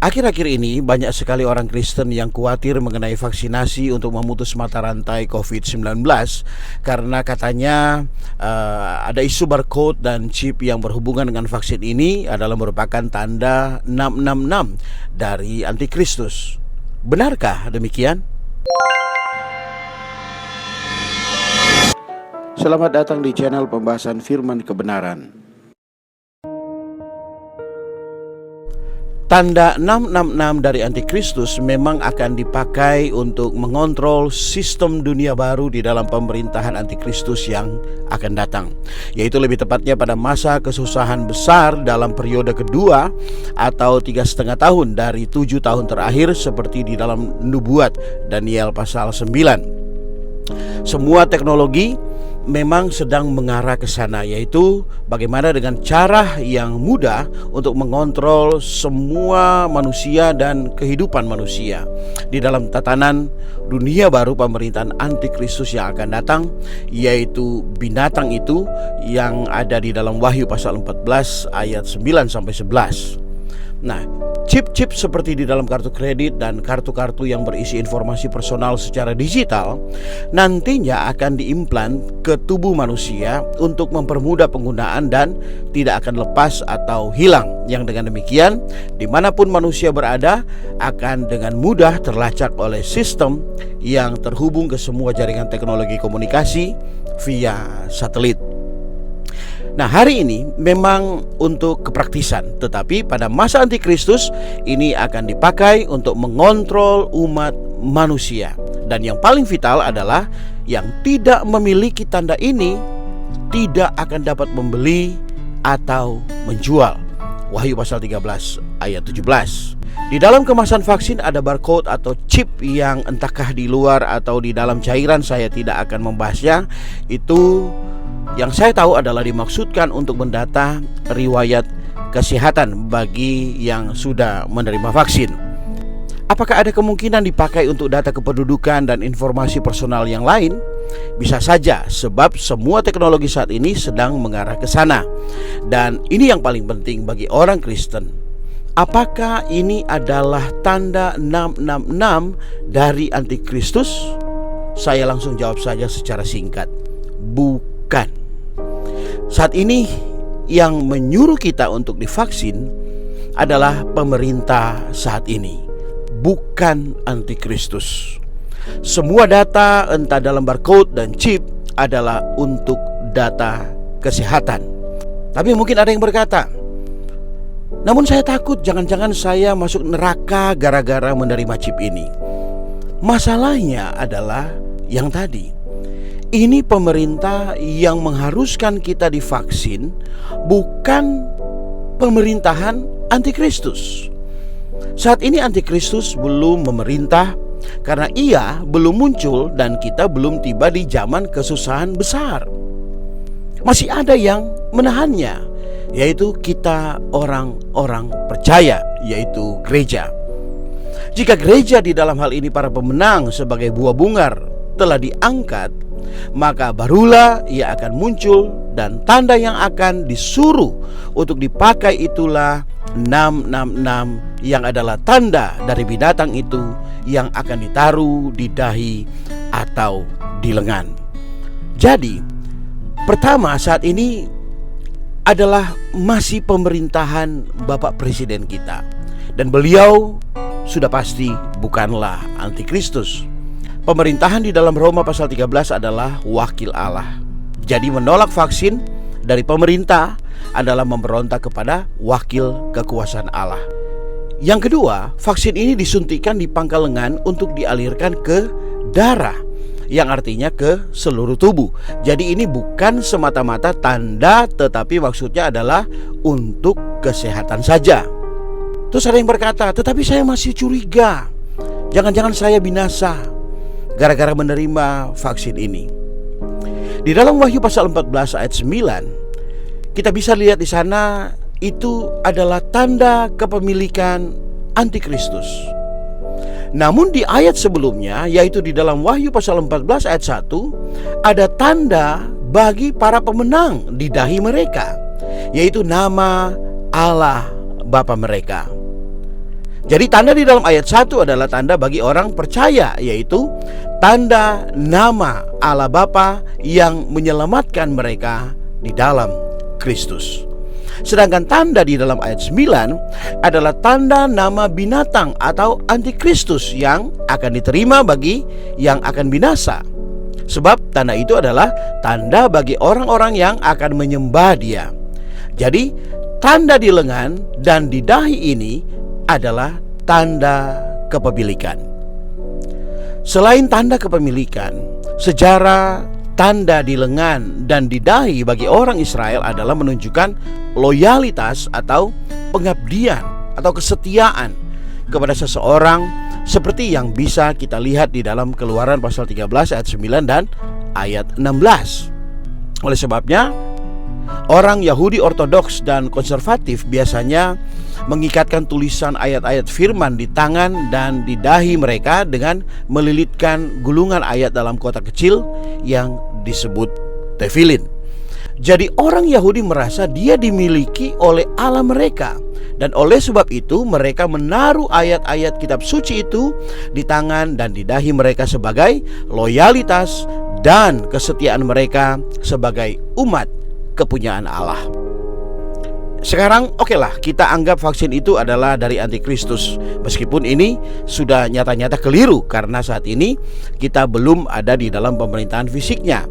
Akhir-akhir ini banyak sekali orang Kristen yang khawatir mengenai vaksinasi untuk memutus mata rantai COVID-19 karena katanya ada isu barcode dan chip yang berhubungan dengan vaksin ini adalah merupakan tanda 666 dari Antikristus. Benarkah demikian? Selamat datang di channel pembahasan firman kebenaran. Tanda 666 dari Antikristus memang akan dipakai untuk mengontrol sistem dunia baru di dalam pemerintahan Antikristus yang akan datang, yaitu lebih tepatnya pada masa kesusahan besar dalam periode kedua atau 3,5 tahun dari 7 tahun terakhir seperti di dalam nubuat Daniel pasal 9. Semua teknologi memang sedang mengarah ke sana, yaitu bagaimana dengan cara yang mudah untuk mengontrol semua manusia dan kehidupan manusia di dalam tatanan dunia baru pemerintahan Antikristus yang akan datang, yaitu binatang itu yang ada di dalam Wahyu pasal 14 ayat 9 sampai 11. Nah, chip-chip seperti di dalam kartu kredit dan kartu-kartu yang berisi informasi personal secara digital nantinya akan diimplan ke tubuh manusia untuk mempermudah penggunaan dan tidak akan lepas atau hilang. Yang dengan demikian, dimanapun manusia berada akan dengan mudah terlacak oleh sistem yang terhubung ke semua jaringan teknologi komunikasi via satelit. Nah, hari ini memang untuk kepraktisan, tetapi pada masa Antikristus ini akan dipakai untuk mengontrol umat manusia. Dan yang paling vital adalah yang tidak memiliki tanda ini tidak akan dapat membeli atau menjual. Wahyu pasal 13 ayat 17. Di dalam kemasan vaksin ada barcode atau chip yang entahkah di luar atau di dalam cairan, saya tidak akan membahasnya. Itu yang saya tahu adalah dimaksudkan untuk mendata riwayat kesehatan bagi yang sudah menerima vaksin. Apakah ada kemungkinan dipakai untuk data kependudukan dan informasi personal yang lain? Bisa saja, sebab semua teknologi saat ini sedang mengarah ke sana. Dan ini yang paling penting bagi orang Kristen. Apakah ini adalah tanda 666 dari Antikristus? Saya langsung jawab saja secara singkat. Bukan. Saat ini yang menyuruh kita untuk divaksin adalah pemerintah saat ini, bukan Antikristus. Semua data entah dalam barcode dan chip adalah untuk data kesehatan. Tapi mungkin ada yang berkata, namun saya takut jangan-jangan saya masuk neraka gara-gara menerima chip ini. Masalahnya adalah yang tadi. Ini pemerintah yang mengharuskan kita divaksin, bukan pemerintahan Antikristus. Saat ini Antikristus belum memerintah karena ia belum muncul dan kita belum tiba di zaman kesusahan besar. Masih ada yang menahannya, yaitu kita orang-orang percaya, yaitu gereja. Jika gereja di dalam hal ini para pemenang sebagai buah bungar telah diangkat, maka barulah ia akan muncul dan tanda yang akan disuruh untuk dipakai itulah 666 yang adalah tanda dari binatang itu yang akan ditaruh di dahi atau di lengan. Jadi, pertama saat ini adalah masih pemerintahan Bapak Presiden kita, dan beliau sudah pasti bukanlah Antikristus. Pemerintahan di dalam Roma pasal 13 adalah wakil Allah. Jadi menolak vaksin dari pemerintah adalah memberontak kepada wakil kekuasaan Allah. Yang kedua, vaksin ini disuntikan di pangkal lengan untuk dialirkan ke darah, yang artinya ke seluruh tubuh. Jadi ini bukan semata-mata tanda, tetapi maksudnya adalah untuk kesehatan saja. Terus ada yang berkata, tetapi saya masih curiga, jangan-jangan saya binasa gara-gara menerima vaksin ini. Di dalam Wahyu pasal 14 ayat 9, kita bisa lihat di sana itu adalah tanda kepemilikan Antikristus. Namun di ayat sebelumnya, yaitu di dalam Wahyu pasal 14 ayat 1, ada tanda bagi para pemenang di dahi mereka, yaitu nama Allah Bapa mereka. Jadi tanda di dalam ayat 1 adalah tanda bagi orang percaya, yaitu tanda nama Allah Bapa yang menyelamatkan mereka di dalam Kristus. Sedangkan tanda di dalam ayat 9 adalah tanda nama binatang atau antikristus yang akan diterima bagi yang akan binasa. Sebab tanda itu adalah tanda bagi orang-orang yang akan menyembah Dia. Jadi tanda di lengan dan di dahi ini adalah tanda kepemilikan. Selain tanda kepemilikan, sejarah tanda di lengan dan di dahi bagi orang Israel adalah menunjukkan loyalitas atau pengabdian atau kesetiaan kepada seseorang, seperti yang bisa kita lihat di dalam Keluaran pasal 13 ayat 9 dan ayat 16. Oleh sebabnya, orang Yahudi ortodoks dan konservatif biasanya mengikatkan tulisan ayat-ayat firman di tangan dan di dahi mereka dengan melilitkan gulungan ayat dalam kotak kecil yang disebut tefilin. Jadi orang Yahudi merasa dia dimiliki oleh Allah mereka, dan oleh sebab itu mereka menaruh ayat-ayat kitab suci itu di tangan dan di dahi mereka sebagai loyalitas dan kesetiaan mereka sebagai umat kepunyaan Allah. Sekarang okelah, kita anggap vaksin itu adalah dari antikristus, meskipun ini sudah nyata-nyata keliru karena saat ini kita belum ada di dalam pemerintahan fisiknya.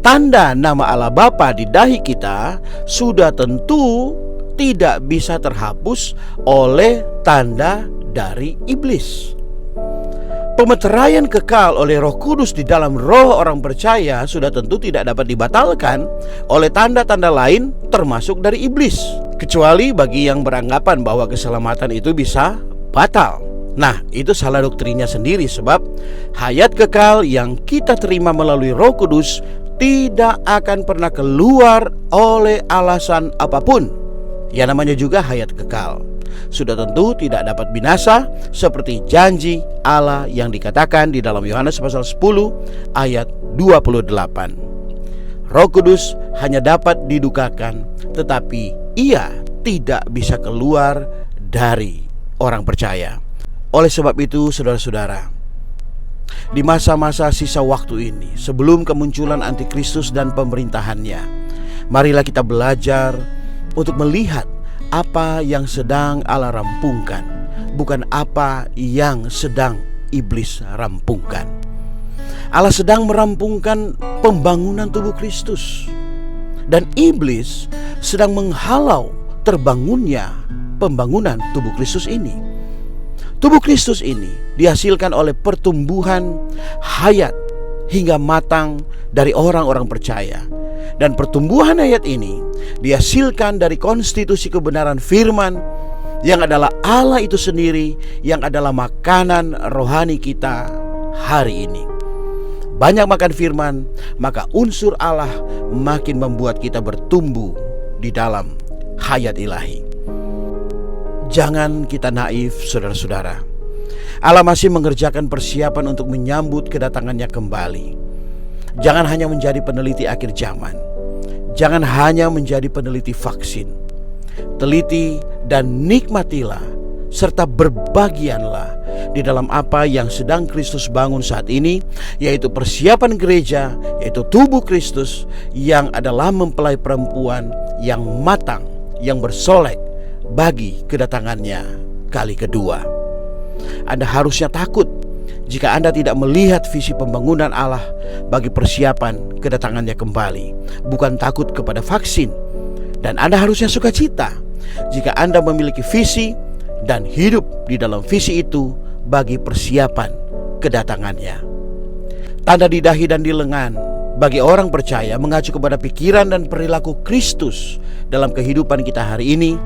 Tanda nama Allah Bapa di dahi kita sudah tentu tidak bisa terhapus oleh tanda dari iblis. Pemeteraian kekal oleh Roh Kudus di dalam roh orang percaya sudah tentu tidak dapat dibatalkan oleh tanda-tanda lain termasuk dari iblis, kecuali bagi yang beranggapan bahwa keselamatan itu bisa batal. Nah, itu salah doktrinnya sendiri, sebab hayat kekal yang kita terima melalui Roh Kudus tidak akan pernah keluar oleh alasan apapun. Ya, namanya juga hayat kekal. Sudah tentu tidak dapat binasa seperti janji Allah yang dikatakan di dalam Yohanes pasal 10 ayat 28. Roh Kudus hanya dapat didukakan, tetapi ia tidak bisa keluar dari orang percaya. Oleh sebab itu, saudara-saudara, di masa-masa sisa waktu ini, sebelum kemunculan antikristus dan pemerintahannya, marilah kita belajar untuk melihat apa yang sedang Allah rampungkan, bukan apa yang sedang iblis rampungkan. Allah sedang merampungkan pembangunan tubuh Kristus, dan iblis sedang menghalau terbangunnya pembangunan tubuh Kristus ini. Tubuh Kristus ini dihasilkan oleh pertumbuhan hayat hingga matang dari orang-orang percaya. Dan pertumbuhan hayat ini dihasilkan dari konstitusi kebenaran firman yang adalah Allah itu sendiri, yang adalah makanan rohani kita hari ini. Banyak makan firman, maka unsur Allah makin membuat kita bertumbuh di dalam hayat ilahi. Jangan kita naif, saudara-saudara. Allah masih mengerjakan persiapan untuk menyambut kedatangannya kembali. Jangan hanya menjadi peneliti akhir zaman. Jangan hanya menjadi peneliti vaksin. Teliti dan nikmatilah serta berbagianlah di dalam apa yang sedang Kristus bangun saat ini, yaitu persiapan gereja, yaitu tubuh Kristus yang adalah mempelai perempuan yang matang, yang bersolek bagi kedatangannya kali kedua. Anda harusnya takut jika Anda tidak melihat visi pembangunan Allah bagi persiapan kedatangannya kembali, bukan takut kepada vaksin. Dan Anda harusnya sukacita jika Anda memiliki visi dan hidup di dalam visi itu bagi persiapan kedatangannya. Tanda di dahi dan di lengan bagi orang percaya mengacu kepada pikiran dan perilaku Kristus dalam kehidupan kita hari ini,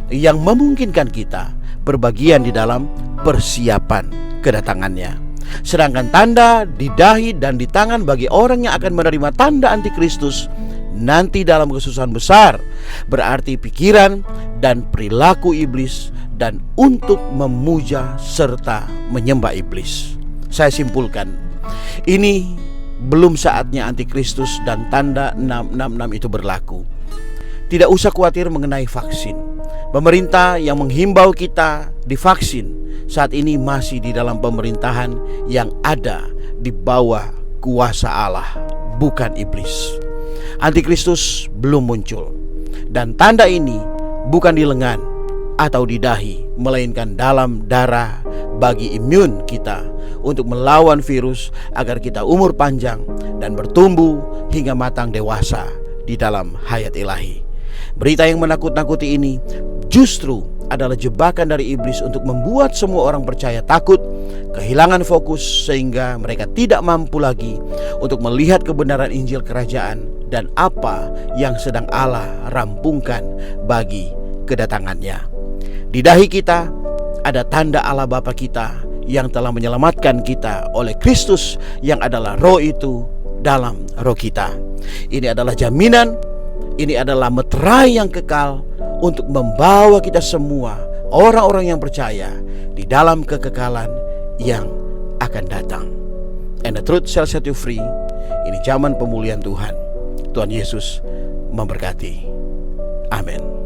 yang memungkinkan kita berbagian di dalam persiapan kedatangannya. Sedangkan tanda di dahi dan di tangan bagi orang yang akan menerima tanda antikristus nanti dalam kesusahan besar, berarti pikiran dan perilaku iblis dan untuk memuja serta menyembah iblis. Saya simpulkan, ini belum saatnya antikristus dan tanda 666 itu berlaku. Tidak usah khawatir mengenai vaksin. Pemerintah yang menghimbau kita divaksin saat ini masih di dalam pemerintahan yang ada di bawah kuasa Allah, bukan iblis. Antikristus belum muncul, dan tanda ini bukan di lengan atau di dahi, melainkan dalam darah bagi imun kita untuk melawan virus agar kita umur panjang dan bertumbuh hingga matang dewasa di dalam hayat ilahi. Berita yang menakut-nakuti ini justru adalah jebakan dari iblis untuk membuat semua orang percaya takut, kehilangan fokus, sehingga mereka tidak mampu lagi untuk melihat kebenaran Injil Kerajaan dan apa yang sedang Allah rampungkan bagi kedatangannya. Di dahi kita ada tanda Allah Bapa kita yang telah menyelamatkan kita oleh Kristus yang adalah roh itu dalam roh kita. Ini adalah jaminan, ini adalah meterai yang kekal untuk membawa kita semua, orang-orang yang percaya, di dalam kekekalan yang akan datang. And the truth shall set you free. Ini zaman pemulihan Tuhan. Tuhan Yesus memberkati. Amin.